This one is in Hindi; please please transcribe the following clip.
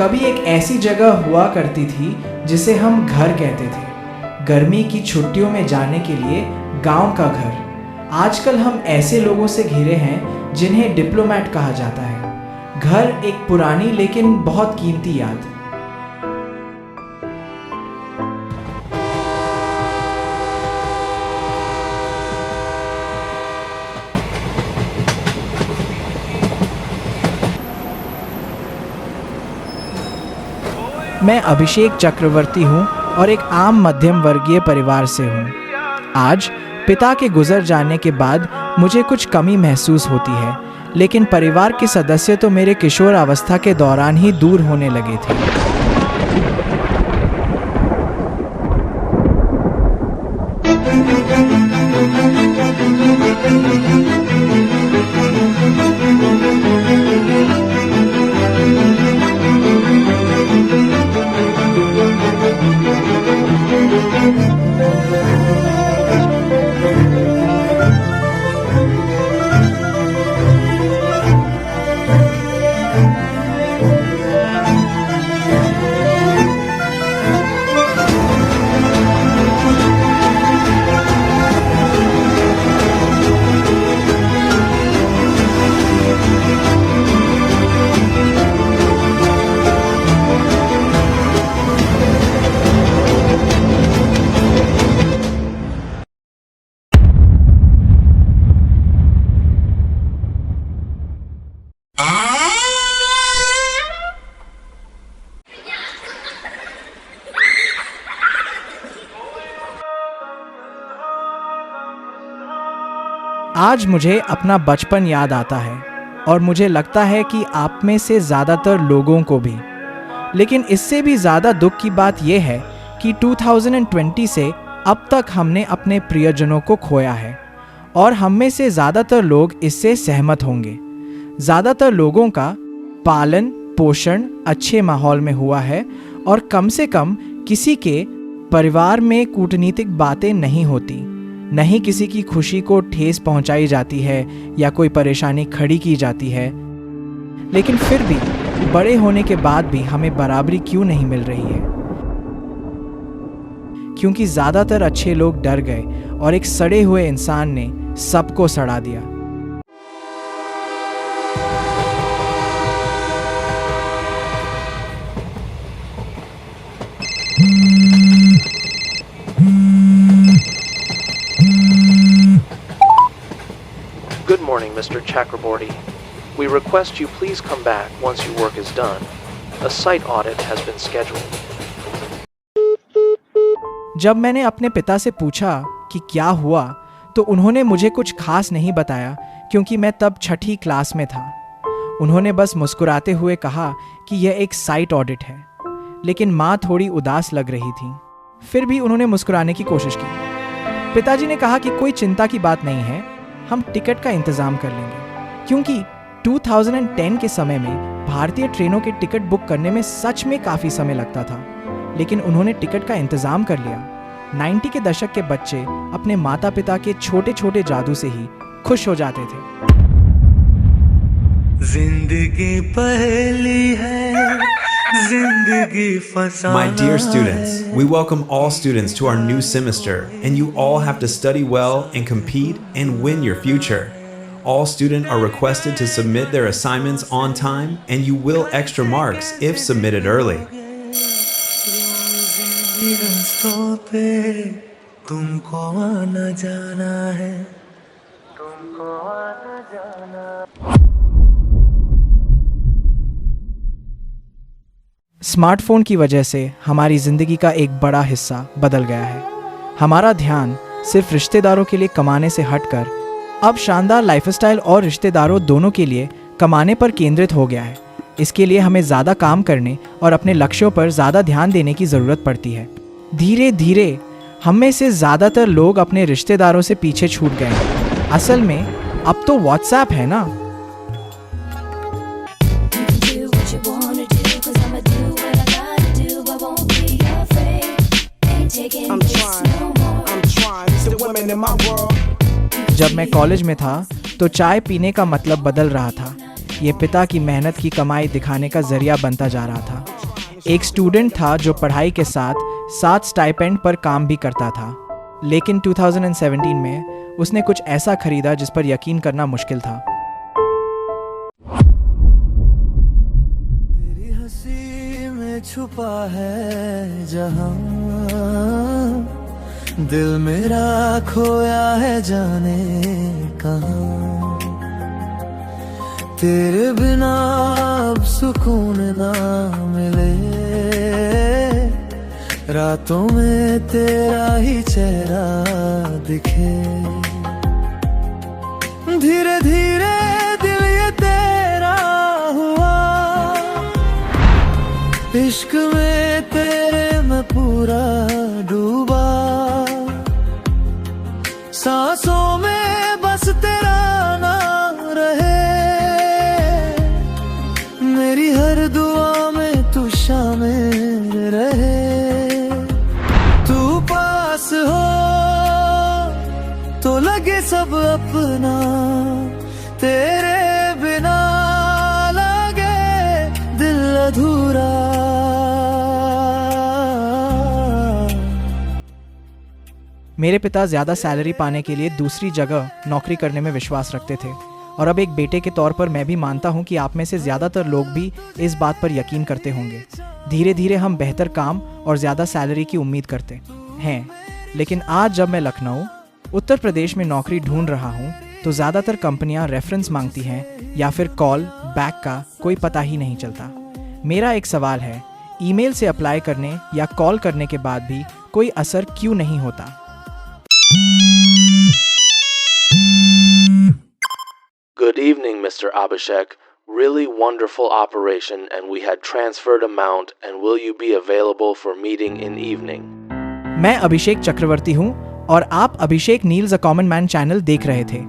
कभी एक ऐसी जगह हुआ करती थी जिसे हम घर कहते थे। गर्मी की छुट्टियों में जाने के लिए गांव का घर। आजकल हम ऐसे लोगों से घिरे हैं जिन्हें डिप्लोमेट कहा जाता है। घर एक पुरानी लेकिन बहुत कीमती याद। मैं अभिषेक चक्रवर्ती हूँ और एक आम मध्यम वर्गीय परिवार से हूँ। आज पिता के गुजर जाने के बाद मुझे कुछ कमी महसूस होती है, लेकिन परिवार के सदस्य तो मेरे किशोर अवस्था के दौरान ही दूर होने लगे थे। आज मुझे अपना बचपन याद आता है और मुझे लगता है कि आप में से ज़्यादातर लोगों को भी। लेकिन इससे भी ज़्यादा दुख की बात यह है कि 2020 से अब तक हमने अपने प्रियजनों को खोया है और हम में से ज़्यादातर लोग इससे सहमत होंगे। ज़्यादातर लोगों का पालन पोषण अच्छे माहौल में हुआ है और कम से कम किसी के परिवार में कूटनीतिक बातें नहीं होती, नहीं किसी की खुशी को ठेस पहुंचाई जाती है या कोई परेशानी खड़ी की जाती है। लेकिन फिर भी बड़े होने के बाद भी हमें बराबरी क्यों नहीं मिल रही है? क्योंकि ज़्यादातर अच्छे लोग डर गए और एक सड़े हुए इंसान ने सबको सड़ा दिया। Good morning, Mr. Chakraborty. We request you please come back once your work is done. A site audit has been scheduled. जब मैंने अपने पिता से पूछा कि क्या हुआ, तो उन्होंने मुझे कुछ खास नहीं बताया क्योंकि मैं तब छठी क्लास में था। उन्होंने बस मुस्कुराते हुए कहा कि यह एक साइट ऑडिट है, लेकिन माँ थोड़ी उदास लग रही थी। फिर भी उन्होंने मुस्कुराने की कोशिश की। पिताजी ने कहा कि कोई चिंता की बात नहीं है, हम टिकट का इंतज़ाम कर लेंगे। क्योंकि 2010 के समय में भारतीय ट्रेनों के टिकट बुक करने में सच में काफ़ी समय लगता था, लेकिन उन्होंने टिकट का इंतज़ाम कर लिया। 90 के दशक के बच्चे अपने माता पिता के छोटे छोटे जादू से ही खुश हो जाते थे। जिंदगी पहली है, जिंदगी फसाना। My dear students, we welcome all students to our new semester, and you all have to study well and compete and win your future. All students are requested to submit their assignments on time, and you will extra marks if submitted early. रास्तों पे तुमको आना जाना है, तुमको आना जाना। स्मार्टफोन की वजह से हमारी ज़िंदगी का एक बड़ा हिस्सा बदल गया है। हमारा ध्यान सिर्फ रिश्तेदारों के लिए कमाने से हटकर अब शानदार लाइफस्टाइल और रिश्तेदारों दोनों के लिए कमाने पर केंद्रित हो गया है। इसके लिए हमें ज़्यादा काम करने और अपने लक्ष्यों पर ज़्यादा ध्यान देने की ज़रूरत पड़ती है। धीरे धीरे हम में से ज़्यादातर लोग अपने रिश्तेदारों से पीछे छूट गए हैं। असल में अब तो व्हाट्सएप है ना। जब मैं कॉलेज में था तो चाय पीने का मतलब बदल रहा था। ये पिता की मेहनत की कमाई दिखाने का जरिया बनता जा रहा था। एक स्टूडेंट था जो पढ़ाई के साथ 7 स्टाइपेंड पर काम भी करता था, लेकिन 2017 में उसने कुछ ऐसा खरीदा जिस पर यकीन करना मुश्किल था। तेरी हंसी में छुपा है जहां, दिल मेरा खोया है जाने कहां। तेरे बिना अब सुकून ना मिले, रातों में तेरा ही चेहरा दिखे। धीरे धीरे दिल ये तेरा हुआ, इश्क में तेरे मैं पूरा डूबा। सांसों में बस तेरा नाम रहे, मेरी हर दुआ में तू शामिल रहे। तू पास हो तो लगे सब अपना, तेरे बिना लगे दिल अधूरा। मेरे पिता ज़्यादा सैलरी पाने के लिए दूसरी जगह नौकरी करने में विश्वास रखते थे, और अब एक बेटे के तौर पर मैं भी मानता हूँ कि आप में से ज़्यादातर लोग भी इस बात पर यकीन करते होंगे। धीरे धीरे हम बेहतर काम और ज़्यादा सैलरी की उम्मीद करते हैं, लेकिन आज जब मैं लखनऊ उत्तर प्रदेश में नौकरी ढूंढ रहा हूँ तो ज़्यादातर कंपनियाँ रेफरेंस मांगती हैं या फिर कॉल बैक का कोई पता ही नहीं चलता। मेरा एक सवाल है, ईमेल से अप्लाई करने या कॉल करने के बाद भी कोई असर क्यों नहीं होता? Good evening, Mr. Abhishek. Really wonderful operation, and we had transferred amount, and will you be available for meeting in evening? मैं अभिषेक चक्रवर्ती हूँ और आप अभिषेक नील्स अ कॉमन मैन चैनल देख रहे थे।